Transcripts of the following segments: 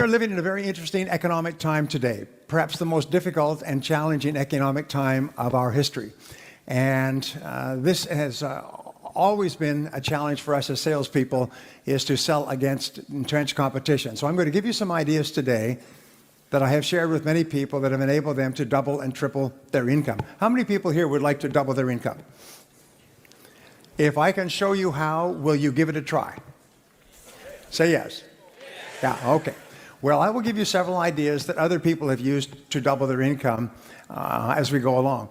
are living in a very interesting economic time today, perhaps the most difficult and challenging economic time of our history. And this has always been a challenge for us as salespeople, is to sell against entrenched competition. So I'm going to give you some ideas today that I have shared with many people that have enabled them to double and triple their income. How many people here would like to double their income? If I can show you how, will you give it a try? Say yes. Yeah, okay. Well, I will give you several ideas that other people have used to double their income as we go along.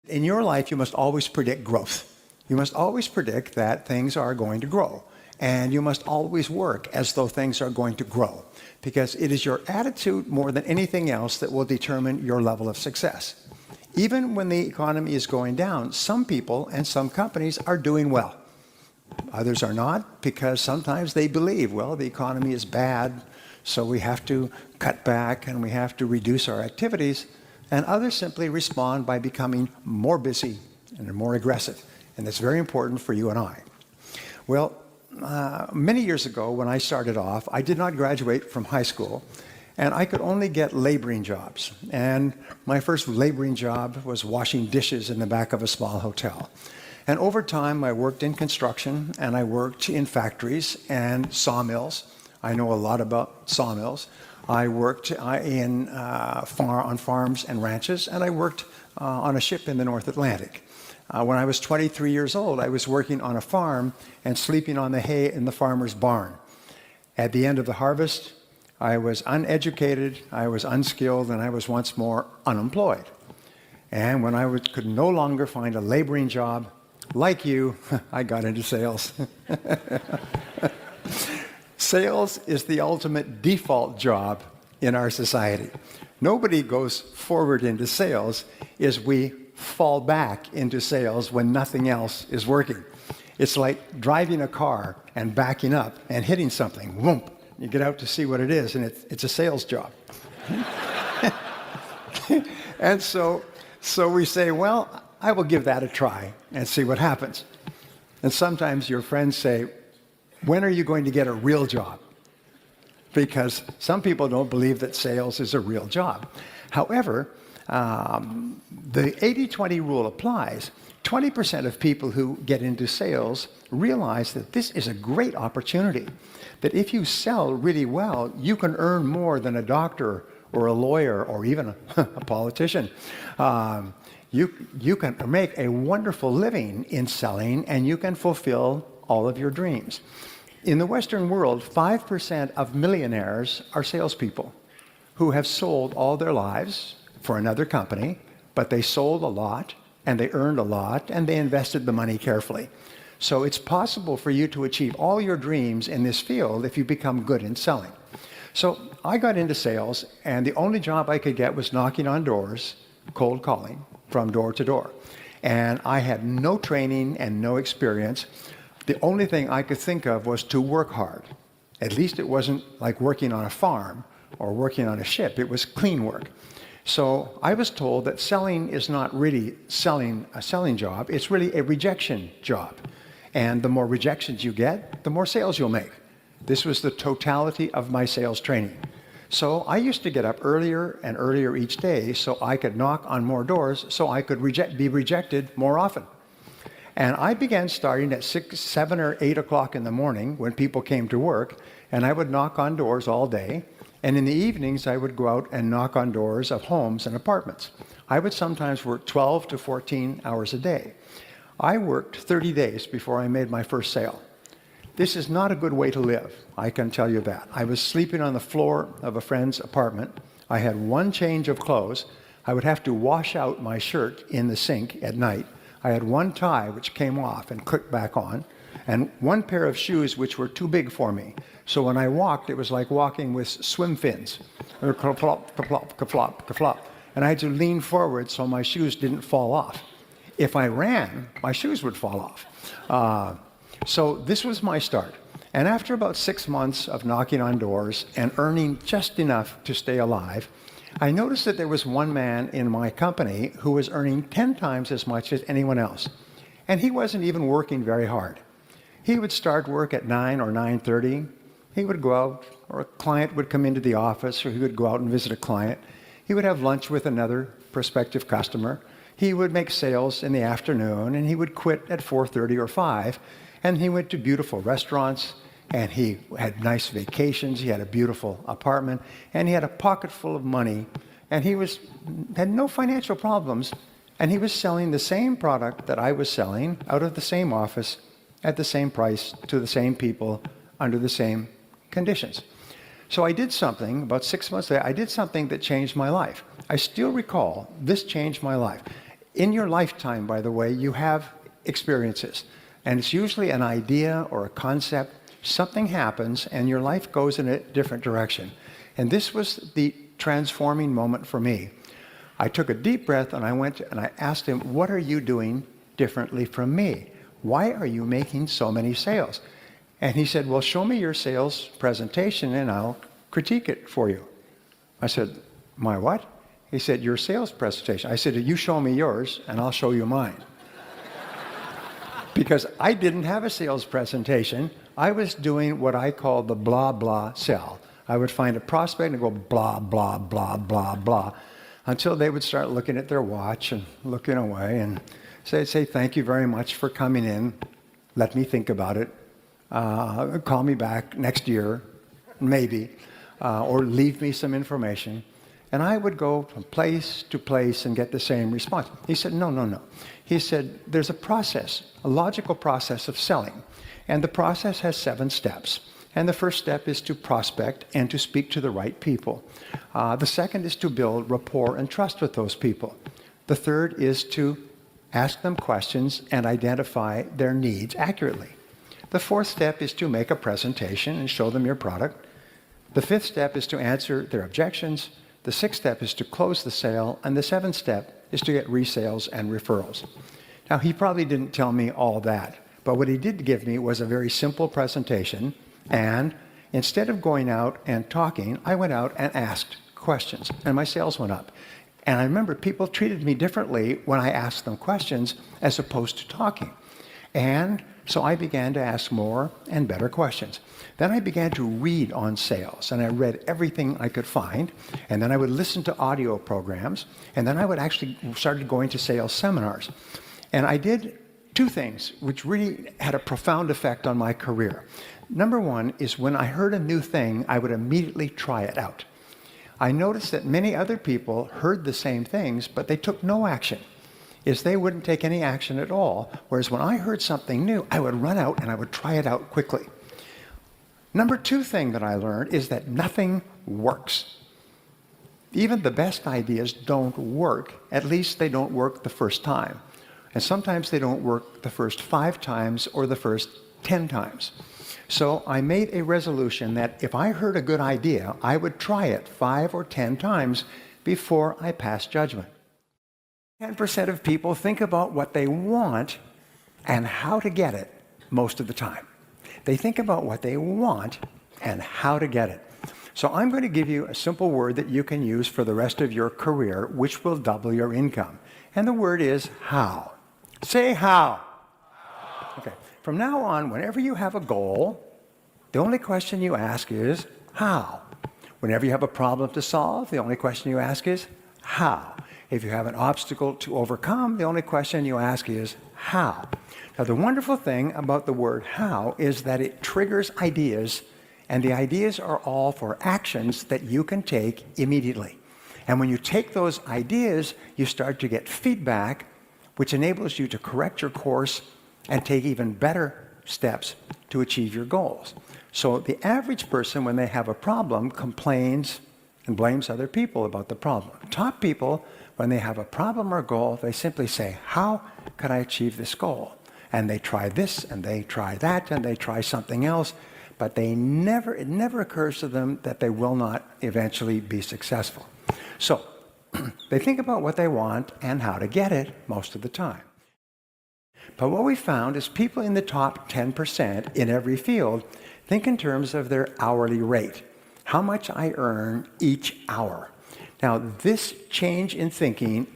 In your life, you must always predict growth. You must always predict that things are going to grow. And you must always work as though things are going to grow, because it is your attitude more than anything else that will determine your level of success. Even when the economy is going down, some people and some companies are doing well. Others are not, because sometimes they believe, well, the economy is bad, so we have to cut back and we have to reduce our activities. And others simply respond by becoming more busy and more aggressive. And that's very important for you and I. Well, many years ago when I started off, I did not graduate from high school, and I could only get laboring jobs. And my first laboring job was washing dishes in the back of a small hotel. And over time, I worked in construction, and I worked in factories and sawmills. I know a lot about sawmills. I worked on farms and ranches, and I worked on a ship in the North Atlantic. When I was 23 years old, I was working on a farm and sleeping on the hay in the farmer's barn. At the end of the harvest, I was uneducated, I was unskilled, and I was once more unemployed. And when I could no longer find a laboring job, like you, I got into sales. Sales is the ultimate default job in our society. Nobody goes forward into sales, as we fall back into sales when nothing else is working. It's like driving a car and backing up and hitting something. Whoomp. You get out to see what it is, and it's a sales job. And so we say, well, I will give that a try and see what happens. And sometimes your friends say, when are you going to get a real job? Because some people don't believe that sales is a real job. However, the 80-20 rule applies. 20% of people who get into sales realize that this is a great opportunity, that if you sell really well, you can earn more than a doctor or a lawyer or even a politician. You can make a wonderful living in selling, and you can fulfill all of your dreams. In the Western world, 5% of millionaires are salespeople who have sold all their lives for another company, but they sold a lot, and they earned a lot, and they invested the money carefully. So it's possible for you to achieve all your dreams in this field if you become good in selling. So I got into sales, and the only job I could get was knocking on doors, cold calling from door to door. And I had no training and no experience. The only thing I could think of was to work hard. At least it wasn't like working on a farm or working on a ship. It was clean work. So I was told that selling is not really a selling job. It's really a rejection job. And the more rejections you get, the more sales you'll make. This was the totality of my sales training. So I used to get up earlier and earlier each day so I could knock on more doors so I could be rejected more often. And I began starting at 6, 7, or 8 o'clock in the morning when people came to work, and I would knock on doors all day. And in the evenings, I would go out and knock on doors of homes and apartments. I would sometimes work 12 to 14 hours a day. I worked 30 days before I made my first sale. This is not a good way to live, I can tell you that. I was sleeping on the floor of a friend's apartment. I had one change of clothes. I would have to wash out my shirt in the sink at night. I had one tie which came off and clicked back on, and one pair of shoes which were too big for me. So when I walked, it was like walking with swim fins. Ka-plop, ka-plop, ka-flop, ka-flop. And I had to lean forward so my shoes didn't fall off. If I ran, my shoes would fall off. So this was my start. And after about 6 months of knocking on doors and earning just enough to stay alive, I noticed that there was one man in my company who was earning 10 times as much as anyone else. And he wasn't even working very hard. He would start work at 9 or 9:30. He would go out or a client would come into the office, or he would go out and visit a client. He would have lunch with another prospective customer. He would make sales in the afternoon, and he would quit at 4:30 or 5. And he went to beautiful restaurants, and he had nice vacations. He had a beautiful apartment, and he had a pocket full of money, and he had no financial problems, and he was selling the same product that I was selling out of the same office at the same price to the same people under the same conditions. So I did something, about 6 months later, I did something that changed my life. I still recall this changed my life. In your lifetime, by the way, you have experiences, and it's usually an idea or a concept. Something happens and your life goes in a different direction. And this was the transforming moment for me. I took a deep breath and I went and I asked him, what are you doing differently from me? Why are you making so many sales? And he said, well, show me your sales presentation and I'll critique it for you. I said, my what? He said, your sales presentation. I said, you show me yours and I'll show you mine. Because I didn't have a sales presentation. I was doing what I call the blah, blah sell. I would find a prospect and go blah, blah, blah, blah, blah, until they would start looking at their watch and looking away and say, thank you very much for coming in. Let me think about it. Call me back next year, maybe, or leave me some information. And I would go from place to place and get the same response. He said, no. He said, there's a process, a logical process of selling. And the process has 7 steps. And the first step is to prospect and to speak to the right people. The second is to build rapport and trust with those people. The third is to ask them questions and identify their needs accurately. The fourth step is to make a presentation and show them your product. The fifth step is to answer their objections. The sixth step is to close the sale. And the seventh step is to get resales and referrals. Now, he probably didn't tell me all that, but what he did give me was a very simple presentation. And instead of going out and talking, I went out and asked questions, and my sales went up. And I remember people treated me differently when I asked them questions as opposed to talking. And so I began to ask more and better questions. Then I began to read on sales, and I read everything I could find. And then I would listen to audio programs, and then I would actually started going to sales seminars. And I did 2 things which really had a profound effect on my career. Number one is when I heard a new thing, I would immediately try it out. I noticed that many other people heard the same things, but they took no action. They wouldn't take any action at all. Whereas when I heard something new, I would run out and I would try it out quickly. Number 2 thing that I learned is that nothing works. Even the best ideas don't work. At least they don't work the first time. And sometimes they don't work the first 5 times or the first 10 times. So I made a resolution that if I heard a good idea, I would try it 5 or 10 times before I passed judgment. 10% of people think about what they want and how to get it most of the time. They think about what they want and how to get it. So I'm going to give you a simple word that you can use for the rest of your career, which will double your income. And the word is how. Say how. Okay. From now on, whenever you have a goal, the only question you ask is how. Whenever you have a problem to solve, the only question you ask is how. If you have an obstacle to overcome, the only question you ask is how. Now, the wonderful thing about the word how is that it triggers ideas, and the ideas are all for actions that you can take immediately. And when you take those ideas, you start to get feedback, which enables you to correct your course and take even better steps to achieve your goals. So the average person, when they have a problem, complains and blames other people about the problem. Top people, when they have a problem or goal, they simply say, how can I achieve this goal? And they try this, and they try that, and they try something else, but it never occurs to them that they will not eventually be successful. So they think about what they want and how to get it most of the time. But what we found is people in the top 10% in every field think in terms of their hourly rate, how much I earn each hour. Now, this change in thinking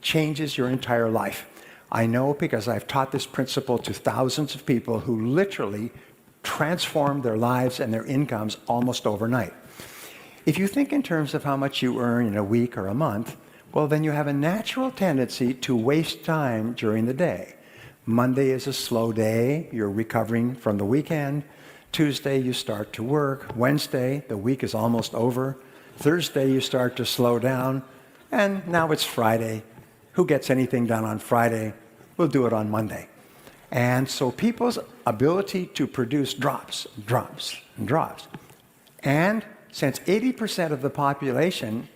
changes your entire life. I know because I've taught this principle to thousands of people who literally transform their lives and their incomes almost overnight. If you think in terms of how much you earn in a week or a month, well, then you have a natural tendency to waste time during the day. Monday is a slow day. You're recovering from the weekend. Tuesday, you start to work. Wednesday, the week is almost over. Thursday, you start to slow down. And now it's Friday. Who gets anything done on Friday? We'll do it on Monday. And so people's ability to produce drops. And since 80% of the population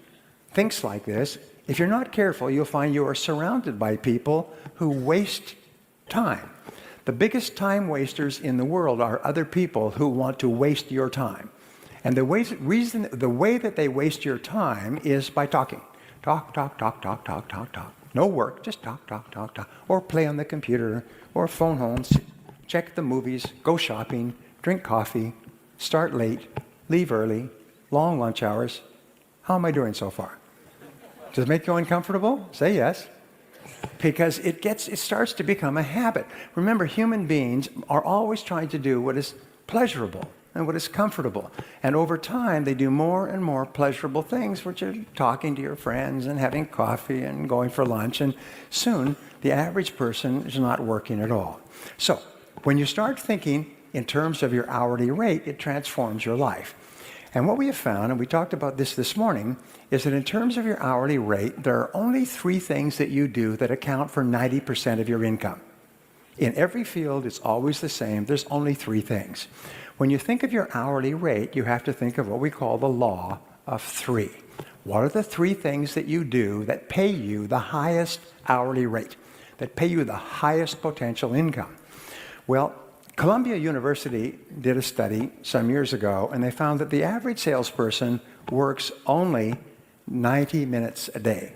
thinks like this, if you're not careful, you'll find you are surrounded by people who waste time. The biggest time wasters in the world are other people who want to waste your time. And the way that they waste your time is by talking. Talk. No work, just talk. Or play on the computer, or phone home, check the movies, go shopping, drink coffee, start late, leave early, long lunch hours. How am I doing so far? Does it make you uncomfortable? Say yes. Because it starts to become a habit. Remember, human beings are always trying to do what is pleasurable and what is comfortable. And over time, they do more and more pleasurable things, which are talking to your friends and having coffee and going for lunch. And soon, the average person is not working at all. So when you start thinking in terms of your hourly rate, it transforms your life. And what we have found, and we talked about this morning, is that in terms of your hourly rate, there are only 3 things that you do that account for 90% of your income. In every field, it's always the same. There's only 3 things. When you think of your hourly rate, you have to think of what we call the law of 3. What are the 3 things that you do that pay you the highest hourly rate, that pay you the highest potential income? Well, Columbia University did a study some years ago, and they found that the average salesperson works only 90 minutes a day.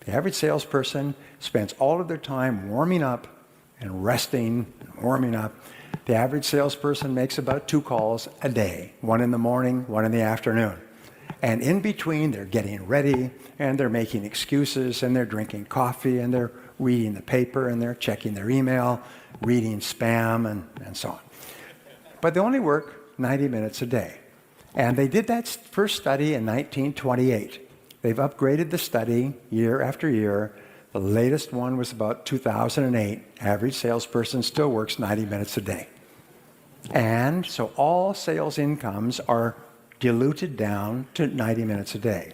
The average salesperson spends all of their time warming up and resting and warming up. The average salesperson makes about 2 calls a day, 1 in the morning, 1 in the afternoon. And in between, they're getting ready, and they're making excuses, and they're drinking coffee, and they're reading the paper, and they're checking their email, reading spam, and so on. But they only work 90 minutes a day. And they did that first study in 1928. They've upgraded the study year after year. The latest one was about 2008. Average salesperson still works 90 minutes a day. And so all sales incomes are diluted down to 90 minutes a day.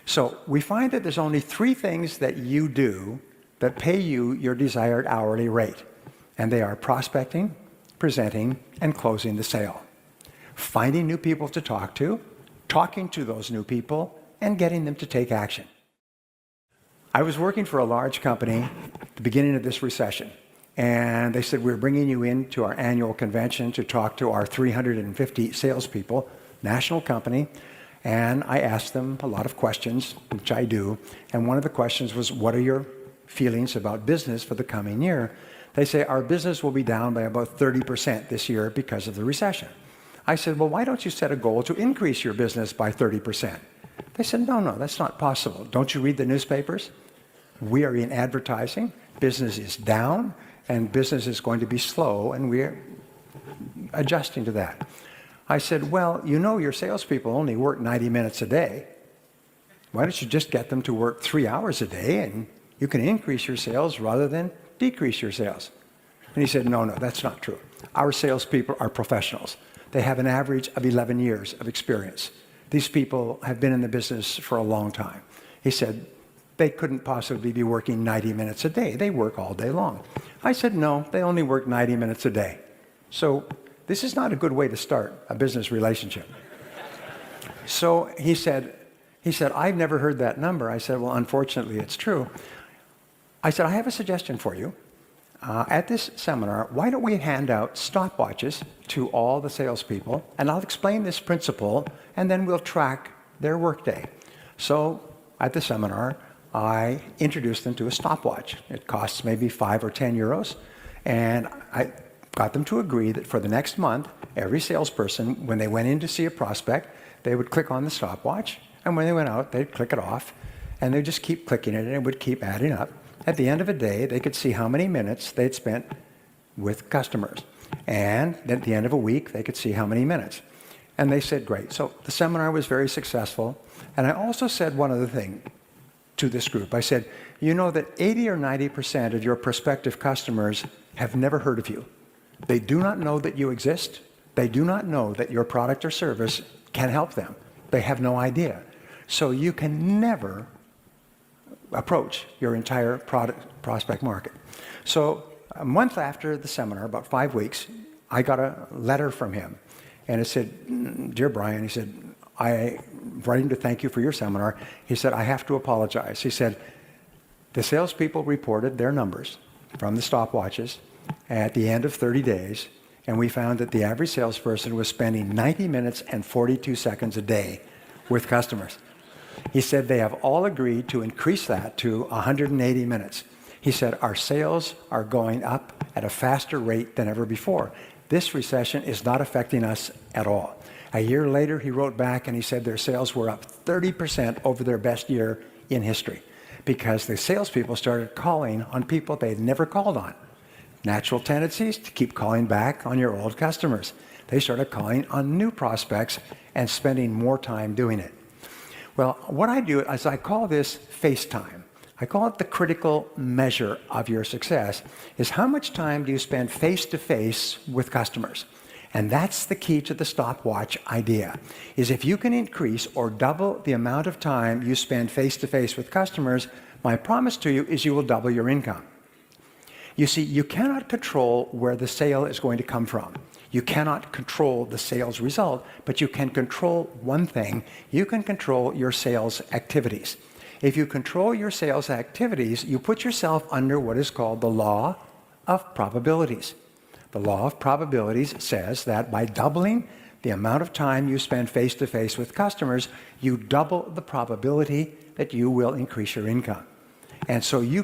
So we find that there's only 3 things that you do that pay you your desired hourly rate. And they are prospecting, presenting, and closing the sale. Finding new people to talk to, talking to those new people, and getting them to take action. I was working for a large company at the beginning of this recession. And they said, we're bringing you in to our annual convention to talk to our 350 salespeople, national company. And I asked them a lot of questions, which I do. And one of the questions was, what are your feelings about business for the coming year? They say, our business will be down by about 30% this year because of the recession. I said, well, why don't you set a goal to increase your business by 30%? They said, no, that's not possible. Don't you read the newspapers? We are in advertising. Business is down, and business is going to be slow, and we're adjusting to that. I said, well, you know your salespeople only work 90 minutes a day. Why don't you just get them to work 3 hours a day, and you can increase your sales rather than decrease your sales? And he said, no, that's not true. Our salespeople are professionals. They have an average of 11 years of experience. These people have been in the business for a long time. He said, they couldn't possibly be working 90 minutes a day. They work all day long. I said, no, they only work 90 minutes a day. So this is not a good way to start a business relationship. So he said, I've never heard that number. I said, well, unfortunately, it's true. I said, I have a suggestion for you. At this seminar, why don't we hand out stopwatches to all the salespeople, and I'll explain this principle, and then we'll track their workday. So at the seminar, I introduced them to a stopwatch. It costs maybe 5 or 10 euros, and I got them to agree that for the next month, every salesperson, when they went in to see a prospect, they would click on the stopwatch, and when they went out, they'd click it off, and they'd just keep clicking it, and it would keep adding up. At the end of a day, they could see how many minutes they'd spent with customers. And at the end of a week, they could see how many minutes. And they said, great. So the seminar was very successful. And I also said one other thing to this group. I said, you know that 80 or 90% of your prospective customers have never heard of you. They do not know that you exist. They do not know that your product or service can help them. They have no idea. So you can never approach your entire prospect market. So a month after the seminar, about 5 weeks, I got a letter from him. And it said, dear Brian, he said, I'm writing to thank you for your seminar. He said, I have to apologize. He said, the salespeople reported their numbers from the stopwatches at the end of 30 days, and we found that the average salesperson was spending 90 minutes and 42 seconds a day with customers. He said they have all agreed to increase that to 180 minutes. He said our sales are going up at a faster rate than ever before. This recession is not affecting us at all. A year later, he wrote back and he said their sales were up 30% over their best year in history because the salespeople started calling on people they'd never called on. Natural tendencies to keep calling back on your old customers. They started calling on new prospects and spending more time doing it. Well, what I do is I call this face time. I call it the critical measure of your success, is how much time do you spend face-to-face with customers? And that's the key to the stopwatch idea, is if you can increase or double the amount of time you spend face-to-face with customers, my promise to you is you will double your income. You see, you cannot control where the sale is going to come from. You cannot control the sales result, but you can control one thing. You can control your sales activities. If you control your sales activities, you put yourself under what is called the law of probabilities. The law of probabilities says that by doubling the amount of time you spend face-to-face with customers, you double the probability that you will increase your income. And so you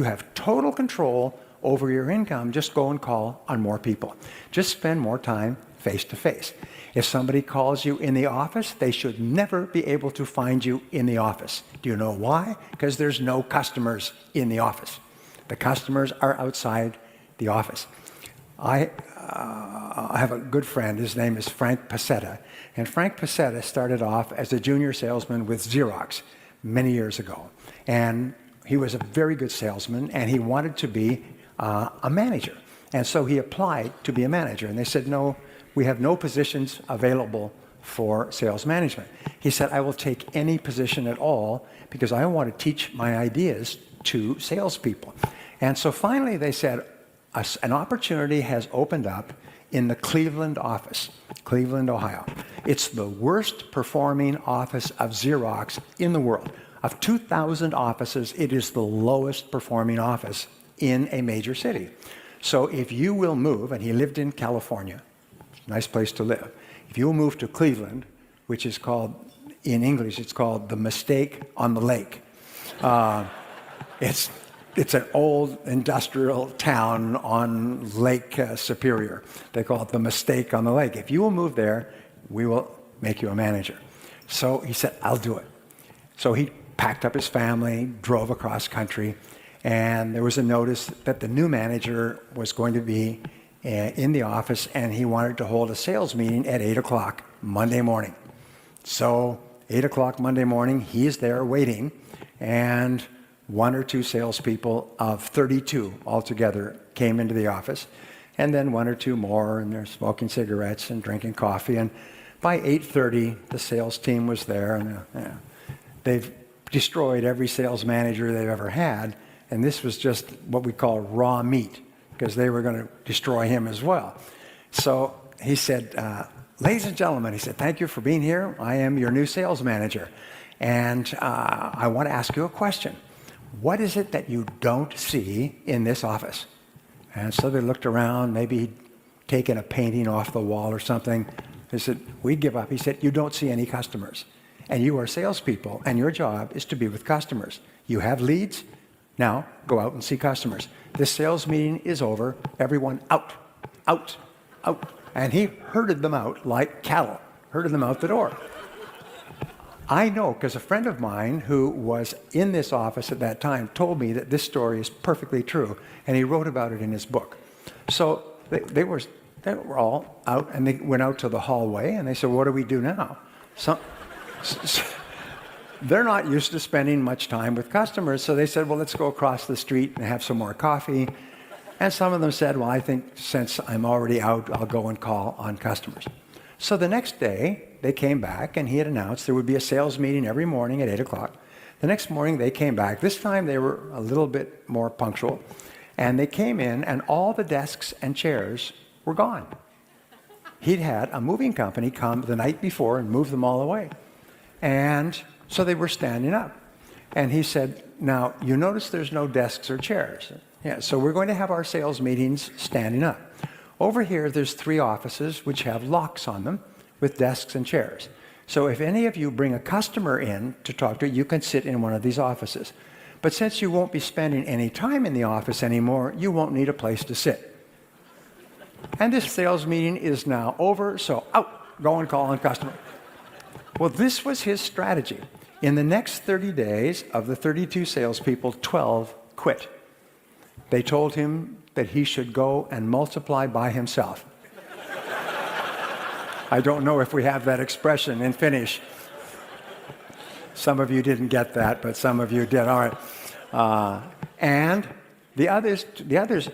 have total control over your income. Just go and call on more people. Just spend more time face-to-face. If somebody calls you in the office, they should never be able to find you in the office. Do you know why? Because there's no customers in the office. The customers are outside the office. I have a good friend. His name is Frank Pasetta. And Frank Pasetta started off as a junior salesman with Xerox many years ago. And he was a very good salesman, and he wanted to be a manager. And so he applied to be a manager. And they said, no, we have no positions available for sales management. He said, I will take any position at all because I want to teach my ideas to salespeople. And so finally they said, an opportunity has opened up in the Cleveland office, Cleveland, Ohio. It's the worst performing office of Xerox in the world. Of 2,000 offices, it is the lowest performing office in a major city. So if you will move, and he lived in California, nice place to live. If you will move to Cleveland, which is called, in English, it's called the mistake on the lake. It's an old industrial town on Lake Superior. They call it the mistake on the lake. If you will move there, we will make you a manager. So he said, I'll do it. So he packed up his family, drove across country, and there was a notice that the new manager was going to be in the office, and he wanted to hold a sales meeting at 8 o'clock Monday morning. So 8 o'clock Monday morning, he's there waiting, and one or two salespeople of 32 altogether came into the office, and then one or two more, and they're smoking cigarettes and drinking coffee. And by 8:30, the sales team was there, and they've destroyed every sales manager they've ever had, and this was just what we call raw meat, because they were going to destroy him as well. So he said, ladies and gentlemen, he said, thank you for being here. I am your new sales manager, and I want to ask you a question. What is it that you don't see in this office? And so they looked around, maybe he'd taken a painting off the wall or something. They said, we give up. He said, you don't see any customers. And you are salespeople, and your job is to be with customers. You have leads. Now, go out and see customers. This sales meeting is over. Everyone out, out, out. And he herded them out like cattle, herded them out the door. I know, because a friend of mine who was in this office at that time told me that this story is perfectly true, and he wrote about it in his book. So they were all out, and they went out to the hallway, and they said, what do we do now? They're not used to spending much time with customers, so they said, well, let's go across the street and have some more coffee. And some of them said, well, I think since I'm already out, I'll go and call on customers. So the next day, they came back, and he had announced there would be a sales meeting every morning at 8 o'clock. The next morning, they came back. This time, they were a little bit more punctual. And they came in, and all the desks and chairs were gone. He'd had a moving company come the night before and move them all away. And so they were standing up. And he said, now, you notice there's no desks or chairs. Yeah, so we're going to have our sales meetings standing up. Over here, there's 3 offices which have locks on them with desks and chairs. So if any of you bring a customer in to talk to, you can sit in one of these offices. But since you won't be spending any time in the office anymore, you won't need a place to sit. And this sales meeting is now over, so out, go and call on customer. Well, this was his strategy. In the next 30 days, of the 32 salespeople, 12 quit. They told him that he should go and multiply by himself. I don't know if we have that expression in Finnish. Some of you didn't get that, but some of you did. All right. And the others,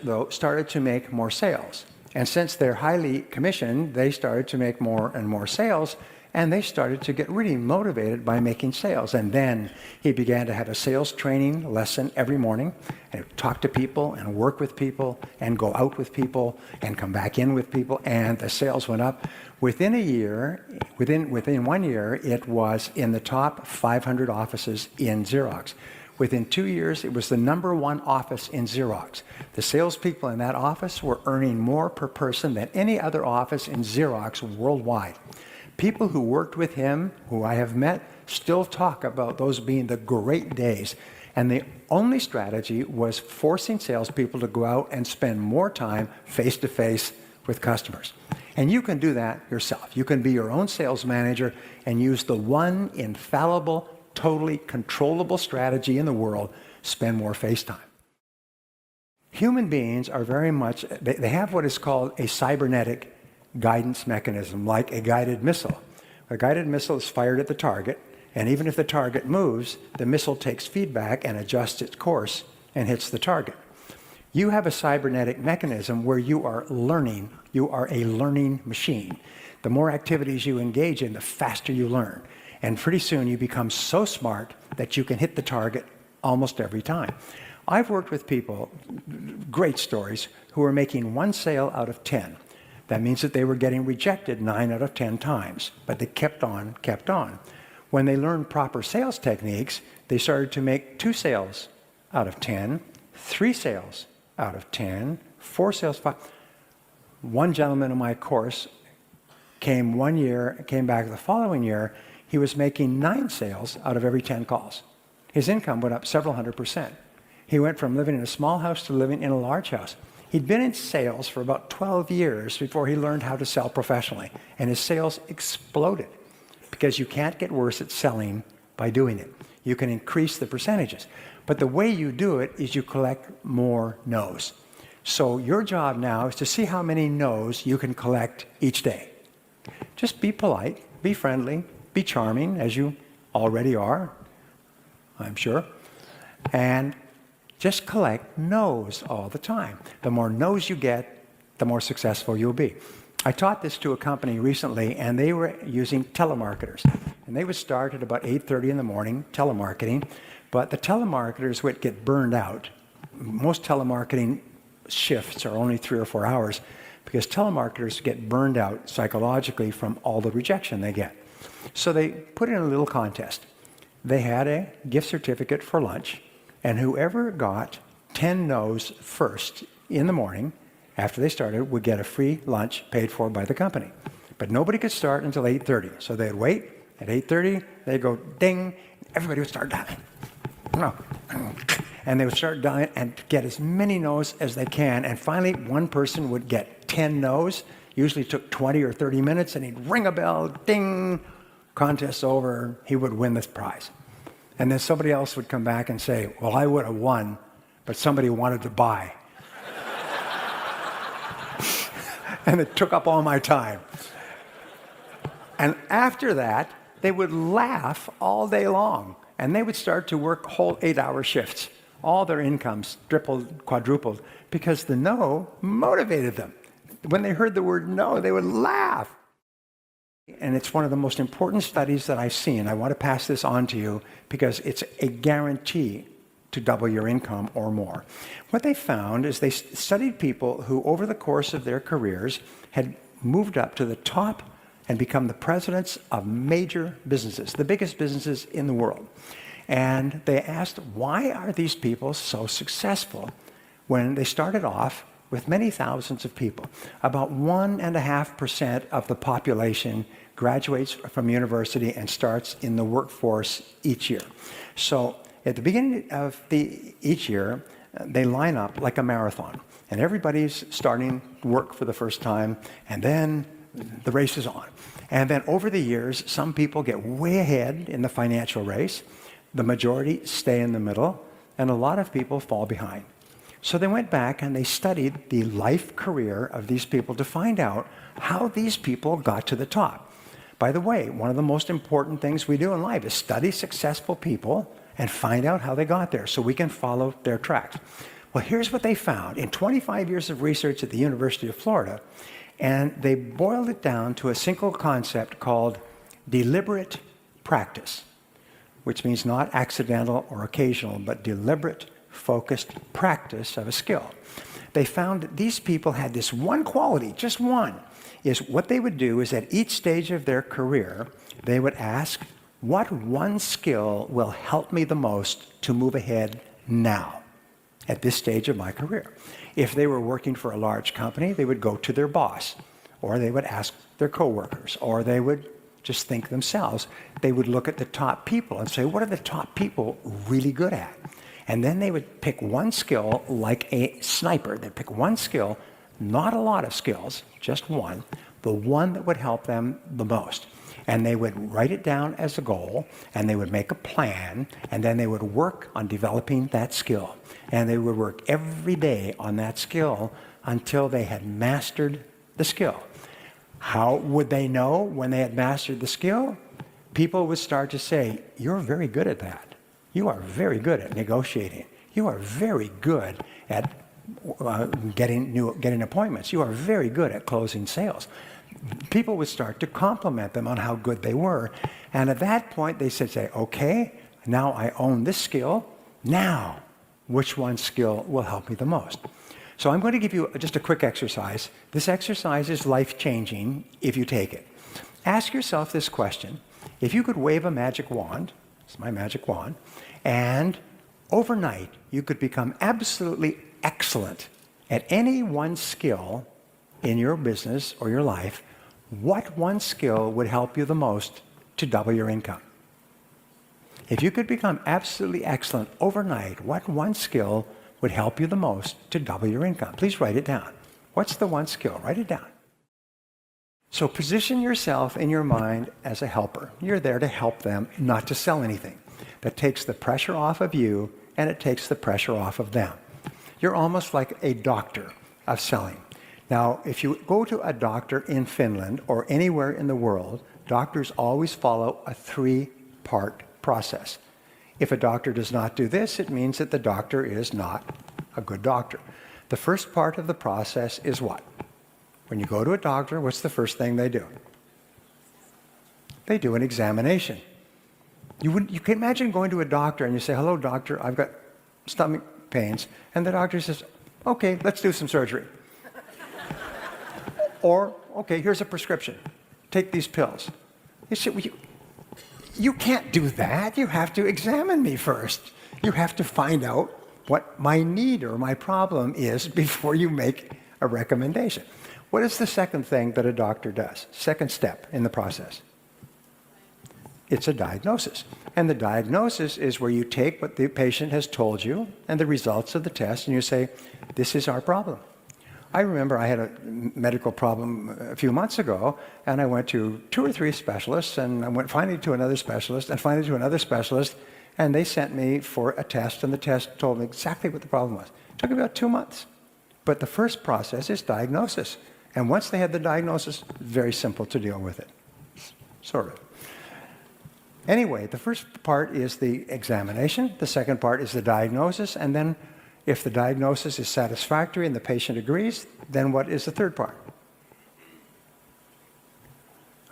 though, started to make more sales. And since they're highly commissioned, they started to make more and more sales, and they started to get really motivated by making sales. And then he began to have a sales training lesson every morning, and talk to people and work with people and go out with people and come back in with people, and the sales went up. Within a year, within 1 year, it was in the top 500 offices in Xerox. Within 2 years, it was the #1 office in Xerox. The salespeople in that office were earning more per person than any other office in Xerox worldwide. People who worked with him, who I have met, still talk about those being the great days. And the only strategy was forcing salespeople to go out and spend more time face-to-face with customers. And you can do that yourself. You can be your own sales manager and use the one infallible, totally controllable strategy in the world: spend more face time. Human beings are very much, they have what is called a cybernetic guidance mechanism, like a guided missile. A guided missile is fired at the target, and even if the target moves, the missile takes feedback and adjusts its course and hits the target. You have a cybernetic mechanism where you are learning. You are a learning machine. The more activities you engage in, the faster you learn. And pretty soon you become so smart that you can hit the target almost every time. I've worked with people, great stories, who are making 1 sale out of 10. That means that they were getting rejected 9 out of 10 times, but they kept on, kept on. When they learned proper sales techniques, they started to make 2 sales out of 10, 3 sales out of 10, 4 sales, 5. One gentleman in my course came back the following year. He was making 9 sales out of every 10 calls. His income went up several hundred%. He went from living in a small house to living in a large house. He'd been in sales for about 12 years before he learned how to sell professionally, and his sales exploded, because you can't get worse at selling by doing it. You can increase the percentages, but the way you do it is you collect more no's. So your job now is to see how many no's you can collect each day. Just be polite, be friendly, be charming, as you already are, I'm sure, and just collect no's all the time. The more no's you get, the more successful you'll be. I taught this to a company recently, and they were using telemarketers. And they would start at about 8:30 in the morning, telemarketing, but the telemarketers would get burned out. Most telemarketing shifts are only 3 or 4 hours, because telemarketers get burned out psychologically from all the rejection they get. So they put in a little contest. They had a gift certificate for lunch, and whoever got 10 no's first in the morning, after they started, would get a free lunch paid for by the company. But nobody could start until 8:30. So they'd wait. At 8:30, they'd go ding. Everybody would start dialing. No. And they would start dialing and get as many no's as they can. And finally, one person would get 10 no's. Usually took 20 or 30 minutes, and he'd ring a bell, ding, contest's over. He would win this prize. And then somebody else would come back and say, well, I would have won, but somebody wanted to buy. And it took up all my time. And after that, they would laugh all day long. And they would start to work whole 8-hour shifts. All their incomes tripled, quadrupled, because the no motivated them. When they heard the word no, they would laugh. And it's one of the most important studies that I've seen. I want to pass this on to you because it's a guarantee to double your income or more. What they found is they studied people who, over the course of their careers, had moved up to the top and become the presidents of major businesses, the biggest businesses in the world. And they asked, why are these people so successful when they started off with many thousands of people? About 1.5% of the population graduates from university and starts in the workforce each year. So at the beginning of each year, they line up like a marathon. And everybody's starting work for the first time, and then the race is on. And then over the years, some people get way ahead in the financial race. The majority stay in the middle, and a lot of people fall behind. So they went back and they studied the life career of these people to find out how these people got to the top. By the way, one of the most important things we do in life is study successful people and find out how they got there so we can follow their tracks. Well, here's what they found in 25 years of research at the University of Florida, and they boiled it down to a single concept called deliberate practice, which means not accidental or occasional, but deliberate, focused practice of a skill. They found that these people had this one quality, just one, is what they would do is at each stage of their career, they would ask, what one skill will help me the most to move ahead now at this stage of my career? If they were working for a large company, they would go to their boss, or they would ask their coworkers, or they would just think themselves. They would look at the top people and say, what are the top people really good at? And then they would pick one skill like a sniper. They'd pick one skill, not a lot of skills, just one, the one that would help them the most. And they would write it down as a goal, and they would make a plan, and then they would work on developing that skill. And they would work every day on that skill until they had mastered the skill. How would they know when they had mastered the skill? People would start to say, you're very good at that. You are very good at negotiating. You are very good at getting appointments. You are very good at closing sales. People would start to compliment them on how good they were. And at that point, they said, okay, now I own this skill. Now, which one skill will help me the most? So I'm going to give you just a quick exercise. This exercise is life-changing if you take it. Ask yourself this question. If you could wave a magic wand, it's my magic wand, and overnight you could become absolutely excellent at any one skill in your business or your life, what one skill would help you the most to double your income? If you could become absolutely excellent overnight, what one skill would help you the most to double your income? Please write it down. What's the one skill? Write it down. So position yourself in your mind as a helper. You're there to help them, not to sell anything. That takes the pressure off of you, and it takes the pressure off of them. You're almost like a doctor of selling. Now, if you go to a doctor in Finland or anywhere in the world, doctors always follow a 3-part process. If a doctor does not do this, it means that the doctor is not a good doctor. The first part of the process is what? When you go to a doctor, what's the first thing they do? They do an examination. You can imagine going to a doctor and you say, hello, doctor, I've got stomach pains. And the doctor says, okay, let's do some surgery. Or, okay, here's a prescription. Take these pills. You say, well, you can't do that. You have to examine me first. You have to find out what my need or my problem is before you make a recommendation. What is the second thing that a doctor does? Second step in the process. It's a diagnosis. And the diagnosis is where you take what the patient has told you and the results of the test, and you say, this is our problem. I remember I had a medical problem a few months ago, and I went to 2 or 3 specialists, and I went finally to another specialist, and finally to another specialist, and they sent me for a test, and the test told me exactly what the problem was. It took about 2 months. But the first process is diagnosis. And once they had the diagnosis, very simple to deal with it, sort of. Anyway, the first part is the examination. The second part is the diagnosis. And then if the diagnosis is satisfactory and the patient agrees, then what is the third part?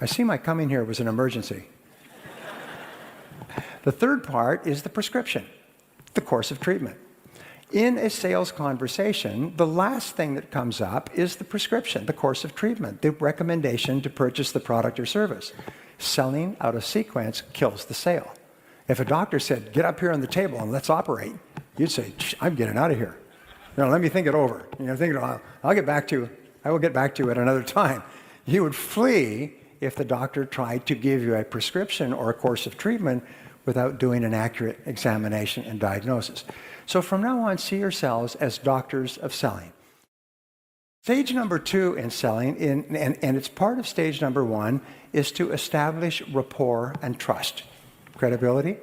I see my coming here was an emergency. The third part is the prescription, the course of treatment. In a sales conversation, the last thing that comes up is the prescription, the course of treatment, the recommendation to purchase the product or service. Selling out of sequence kills the sale. If a doctor said, get up here on the table and let's operate, you'd say, I'm getting out of here. Let me think it over. I'll get back to you. I will get back to you at another time. You would flee if the doctor tried to give you a prescription or a course of treatment without doing an accurate examination and diagnosis. So from now on, see yourselves as doctors of selling. Stage number 2 in selling, and it's part of stage number 1, is to establish rapport and trust, credibility.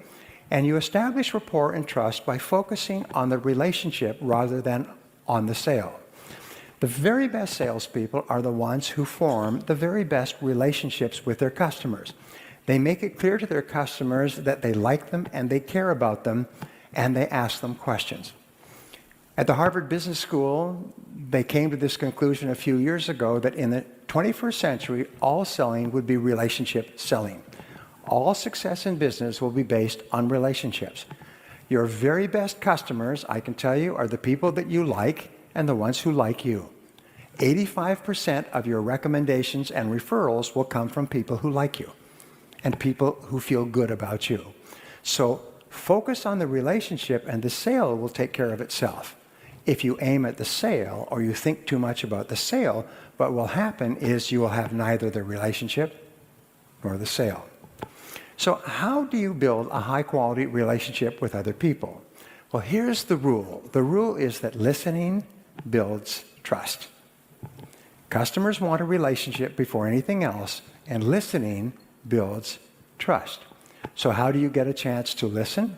And you establish rapport and trust by focusing on the relationship rather than on the sale. The very best salespeople are the ones who form the very best relationships with their customers. They make it clear to their customers that they like them and they care about them, and they ask them questions. At the Harvard Business School, they came to this conclusion a few years ago that in the 21st century, all selling would be relationship selling. All success in business will be based on relationships. Your very best customers, I can tell you, are the people that you like and the ones who like you. 85% of your recommendations and referrals will come from people who like you and people who feel good about you. So focus on the relationship and the sale will take care of itself. If you aim at the sale or you think too much about the sale, what will happen is you will have neither the relationship nor the sale. So how do you build a high-quality relationship with other people? Well, here's the rule. The rule is that listening builds trust. Customers want a relationship before anything else, and listening builds trust. So how do you get a chance to listen?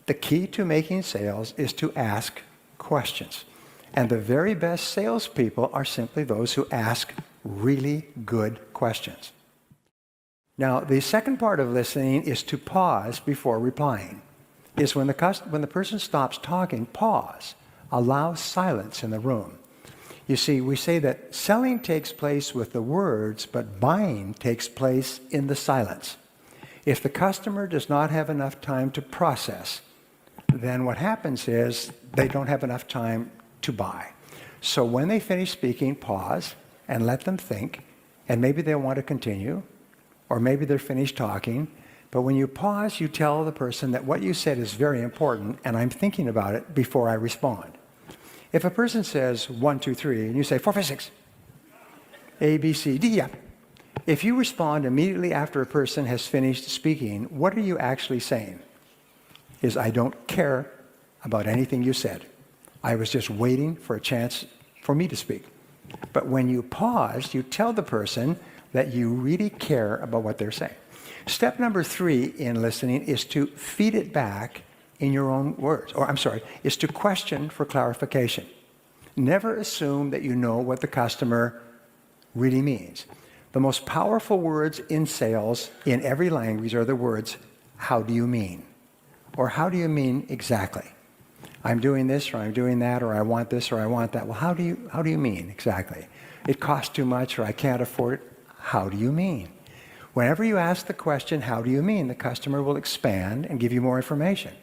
The key to making sales is to ask questions. And the very best salespeople are simply those who ask really good questions. Now, the second part of listening is to pause before replying. Is when the person stops talking, pause. Allow silence in the room. You see, we say that selling takes place with the words, but buying takes place in the silence. If the customer does not have enough time to process, then what happens is they don't have enough time to buy. So when they finish speaking, pause and let them think, and maybe they'll want to continue, or maybe they're finished talking. But when you pause, you tell the person that what you said is very important, and I'm thinking about it before I respond. If a person says 1, 2, 3, and you say 4, 5, 6, A, B, C, D, yeah. If you respond immediately after a person has finished speaking, what are you actually saying? Is I don't care about anything you said. I was just waiting for a chance for me to speak. But when you pause, you tell the person that you really care about what they're saying. Step number 3 in listening is to feed it back in your own words. Is to question for clarification. Never assume that you know what the customer really means. The most powerful words in sales in every language are the words, how do you mean? Or how do you mean exactly? I'm doing this, or I'm doing that, or I want this, or I want that. Well, how do you mean exactly? It costs too much, or I can't afford it. How do you mean? Whenever you ask the question, how do you mean, the customer will expand and give you more information.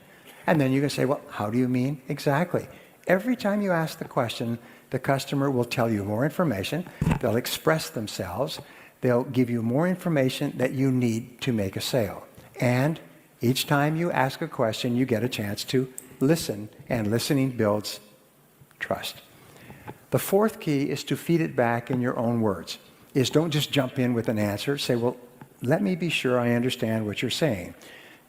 And then you can say, well, how do you mean exactly? Every time you ask the question, the customer will tell you more information. They'll express themselves. They'll give you more information that you need to make a sale. And each time you ask a question, you get a chance to listen, and listening builds trust. The fourth key is to feed it back in your own words. Is don't just jump in with an answer. Say, well, let me be sure I understand what you're saying.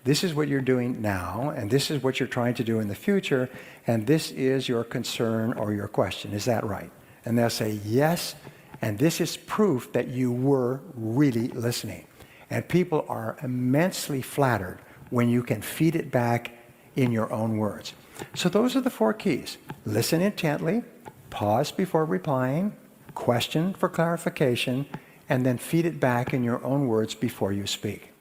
This is what you're doing now, and this is what you're trying to do in the future, and this is your concern or your question. Is that right? And they'll say, yes, and this is proof that you were really listening. And people are immensely flattered when you can feed it back in your own words. So those are the 4 keys. Listen intently, pause before replying, question for clarification, and then feed it back in your own words before you speak.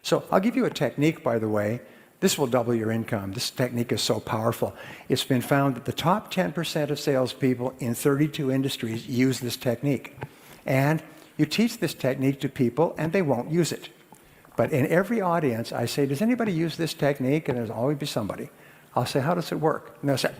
So I'll give you a technique, by the way. This will double your income. This technique is so powerful. It's been found that the top 10% of salespeople in 32 industries use this technique. And you teach this technique to people, and they won't use it. But in every audience, I say, does anybody use this technique? And there's always be somebody. I'll say, how does it work? And they'll say,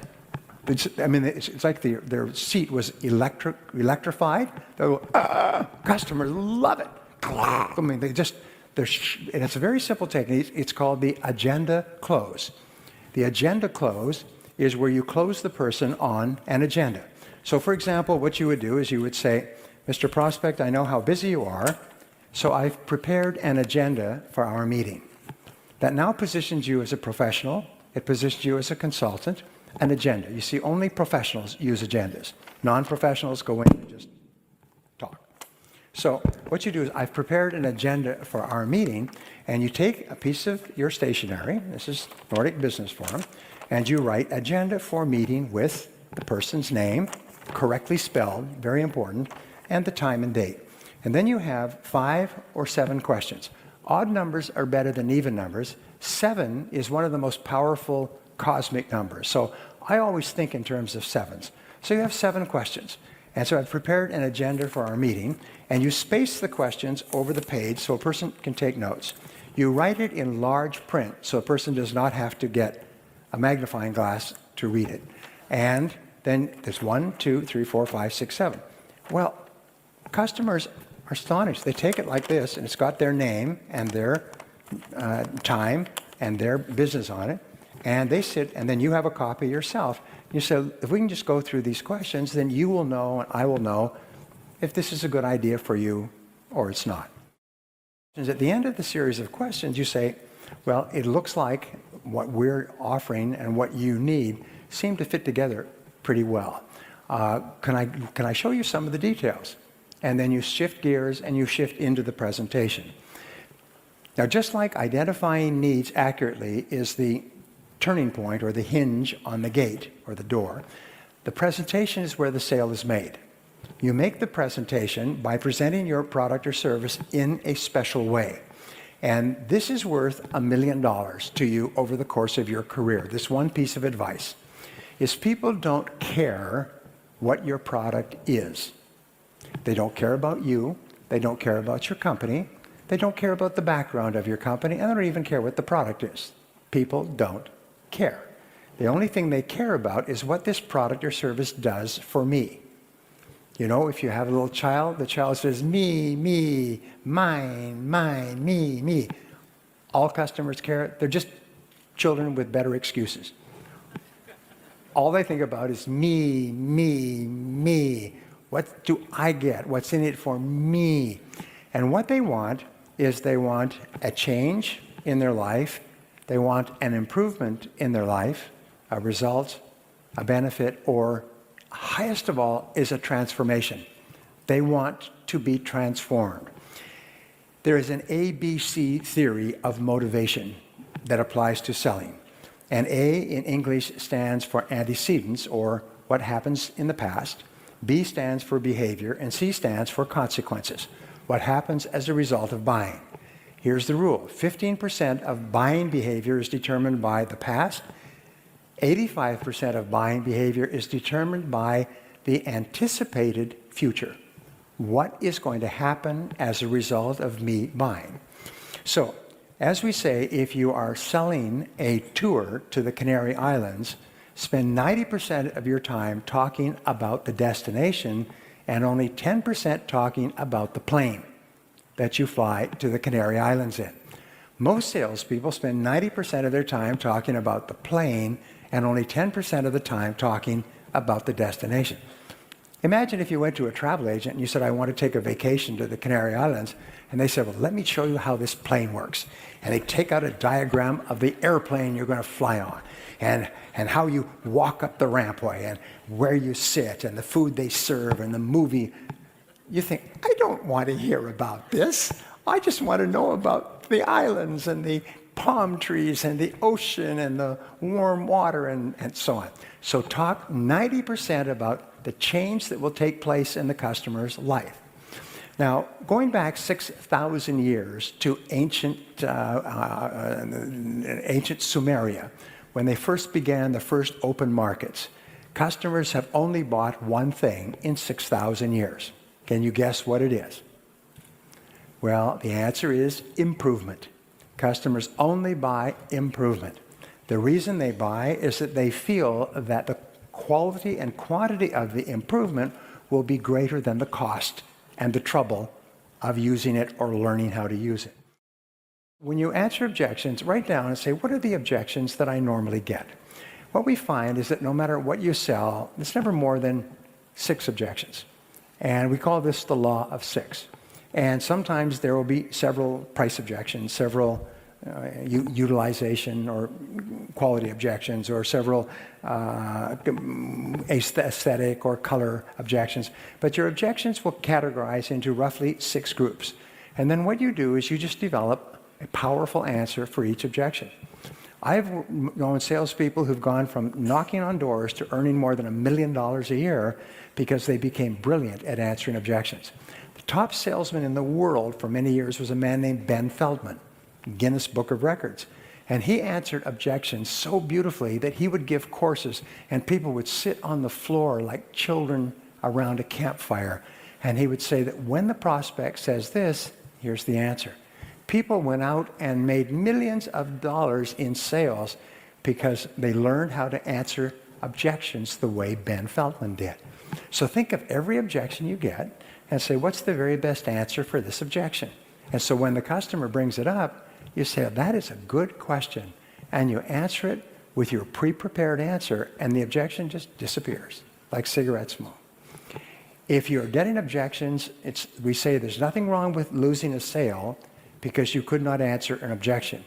it's like their seat was electrified. They'll go, customers love it. I mean, and it's a very simple technique. It's called the agenda close. The agenda close is where you close the person on an agenda. So for example, what you would do is you would say, Mr. Prospect, I know how busy you are, so I've prepared an agenda for our meeting. That now positions you as a professional. It positions you as a consultant. An agenda. You see, only professionals use agendas. Non-professionals go in and just talk. So what you do is, I've prepared an agenda for our meeting, and you take a piece of your stationery, this is Nordic Business Forum, and you write agenda for meeting with the person's name, correctly spelled, very important, and the time and date. And then you have 5 or 7 questions. Odd numbers are better than even numbers. 7 is one of the most powerful cosmic numbers. So I always think in terms of 7s. So you have 7 questions. And so I've prepared an agenda for our meeting, and you space the questions over the page so a person can take notes. You write it in large print so a person does not have to get a magnifying glass to read it. And then there's 1, 2, 3, 4, 5, 6, 7. Well, customers are astonished. They take it like this, and it's got their name and their time and their business on it. And they sit, and then you have a copy yourself. You say, if we can just go through these questions, then you will know and I will know if this is a good idea for you or it's not. And at the end of the series of questions, you say, well, it looks like what we're offering and what you need seem to fit together pretty well. Can I show you some of the details? And then you shift gears and you shift into the presentation. Now, just like identifying needs accurately is the turning point or the hinge on the gate or the door, the presentation is where the sale is made. You make the presentation by presenting your product or service in a special way. And this is worth $1 million to you over the course of your career. This one piece of advice is, people don't care what your product is. They don't care about you. They don't care about your company. They don't care about the background of your company, and they don't even care what the product is. People don't care. The only thing they care about is what this product or service does for me. You know, if you have a little child, the child says, me, mine, me. All customers care. They're just children with better excuses. All they think about is me. What do I get? What's in it for me? And what they want is, they want a change in their life. They want an improvement in their life, a result, a benefit, or highest of all is a transformation. They want to be transformed. There is an ABC theory of motivation that applies to selling. And A in English stands for antecedents, or what happens in the past. B stands for behavior, and C stands for consequences, what happens as a result of buying. Here's the rule. 15% of buying behavior is determined by the past. 85% of buying behavior is determined by the anticipated future. What is going to happen as a result of me buying? So, as we say, if you are selling a tour to the Canary Islands, spend 90% of your time talking about the destination and only 10% talking about the plane that you fly to the Canary Islands in. Most salespeople spend 90% of their time talking about the plane and only 10% of the time talking about the destination. Imagine if you went to a travel agent and you said, I want to take a vacation to the Canary Islands, and they said, well, let me show you how this plane works. And they take out a diagram of the airplane you're going to fly on, and how you walk up the rampway, and where you sit, and the food they serve, and the movie. You think, I don't want to hear about this. I just want to know about the islands and the palm trees and the ocean and the warm water and so on. So talk 90% about the change that will take place in the customer's life. Now, going back 6,000 years to ancient Sumeria, when they first began the first open markets, customers have only bought one thing in 6,000 years. Can you guess what it is? Well, the answer is improvement. Customers only buy improvement. The reason they buy is that they feel that the quality and quantity of the improvement will be greater than the cost and the trouble of using it or learning how to use it. When you answer objections, write down and say, what are the objections that I normally get? What we find is that no matter what you sell, there's never more than 6 objections. And we call this the law of 6. And sometimes there will be several price objections, several utilization or quality objections, or several aesthetic or color objections. But your objections will categorize into roughly 6 groups. And then what you do is you just develop a powerful answer for each objection. I've known salespeople who've gone from knocking on doors to earning more than $1 million a year because they became brilliant at answering objections. The top salesman in the world for many years was a man named Ben Feldman, Guinness Book of Records. And he answered objections so beautifully that he would give courses and people would sit on the floor like children around a campfire. And he would say that when the prospect says this, here's the answer. People went out and made millions of dollars in sales because they learned how to answer objections the way Ben Feldman did. So think of every objection you get and say, what's the very best answer for this objection? And so when the customer brings it up, you say, oh, that is a good question. And you answer it with your pre-prepared answer, and the objection just disappears, like cigarette smoke. If you're getting objections, we say there's nothing wrong with losing a sale because you could not answer an objection.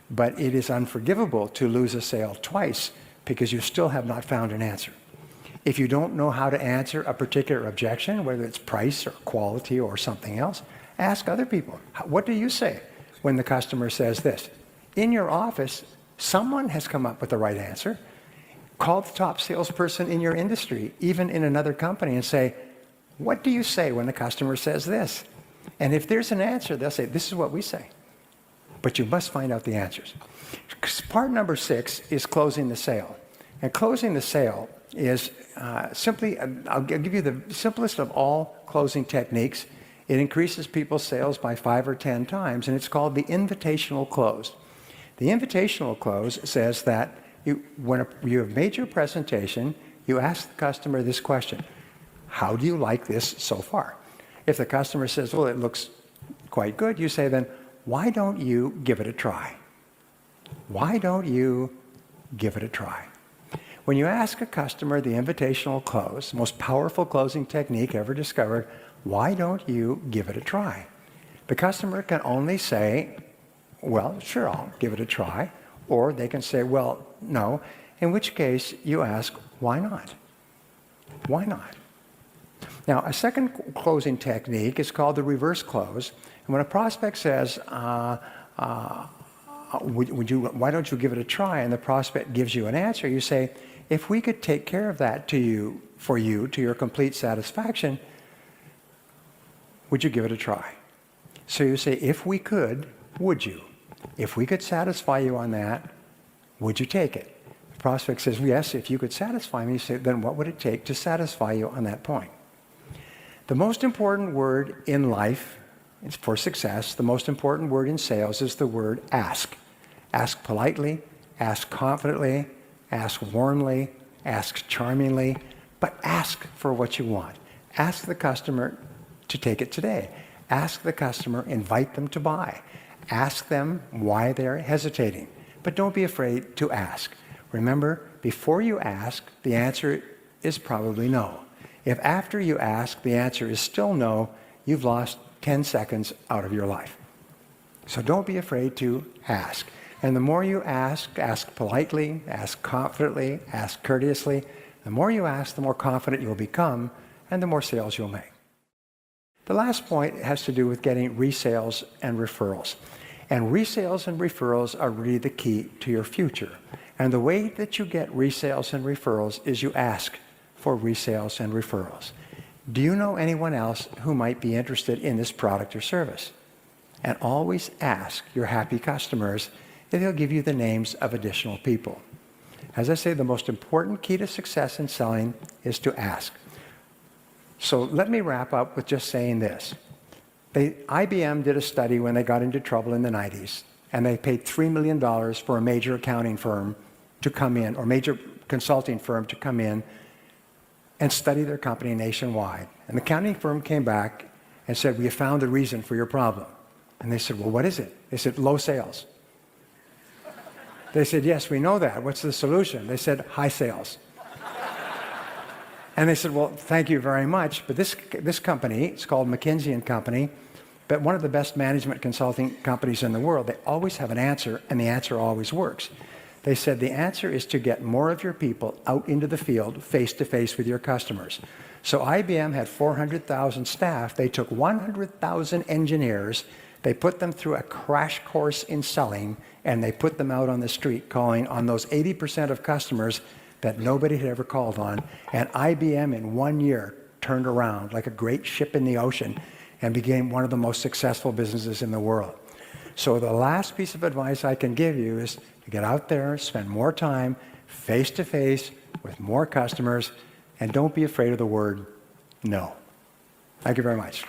But it is unforgivable to lose a sale twice because you still have not found an answer. If you don't know how to answer a particular objection, whether it's price or quality or something else, ask other people. What do you say when the customer says this? In your office, someone has come up with the right answer. Call the top salesperson in your industry, even in another company, and say, what do you say when the customer says this? And if there's an answer, they'll say, this is what we say. But you must find out the answers. Part number 6 is closing the sale. And closing the sale is simply, I'll give you the simplest of all closing techniques. It increases people's sales by 5 or 10 times, and it's called the invitational close. The invitational close says that when you have made your presentation, you ask the customer this question: how do you like this so far? If the customer says, well, it looks quite good, you say then, why don't you give it a try? Why don't you give it a try? When you ask a customer the invitational close, most powerful closing technique ever discovered, why don't you give it a try? The customer can only say, well, sure, I'll give it a try. Or they can say, well, no, in which case you ask, why not? Why not? Now, a second closing technique is called the reverse close. And when a prospect says, why don't you give it a try? And the prospect gives you an answer, you say, if we could take care of that for you to your complete satisfaction, would you give it a try? So you say, if we could, would you? If we could satisfy you on that, would you take it? The prospect says, yes, if you could satisfy me. You say, then what would it take to satisfy you on that point? The most important word in life, for success, the most important word in sales is the word ask. Ask politely, ask confidently, ask warmly, ask charmingly, but ask for what you want. Ask the customer to take it today. Ask the customer, invite them to buy. Ask them why they're hesitating. But don't be afraid to ask. Remember, before you ask, the answer is probably no. If after you ask, the answer is still no, you've lost 10 seconds out of your life. So don't be afraid to ask. And the more you ask politely, ask confidently, ask courteously. The more you ask, the more confident you'll become, and the more sales you'll make. The last point has to do with getting resales and referrals. And resales and referrals are really the key to your future. And the way that you get resales and referrals is you ask for resales and referrals. Do you know anyone else who might be interested in this product or service? And always ask your happy customers if they'll give you the names of additional people. As I say, the most important key to success in selling is to ask. So let me wrap up with just saying this. IBM did a study when they got into trouble in the 90s, and they paid $3 million for a major accounting firm to come in, or major consulting firm to come in and study their company nationwide. And the accounting firm came back and said, "We have found the reason for your problem." And they said, "Well, what is it?" They said, "Low sales." They said, "Yes, we know that. What's the solution?" They said, "High sales." And they said, "Well, thank you very much, but this company, it's called McKinsey & Company, but one of the best management consulting companies in the world, they always have an answer, and the answer always works." They said, "The answer is to get more of your people out into the field, face-to-face with your customers." So IBM had 400,000 staff. They took 100,000 engineers, they put them through a crash course in selling, and they put them out on the street calling on those 80% of customers that nobody had ever called on. And IBM in 1 year turned around like a great ship in the ocean and became one of the most successful businesses in the world. So the last piece of advice I can give you is to get out there, spend more time face-to-face with more customers, and don't be afraid of the word no. Thank you very much.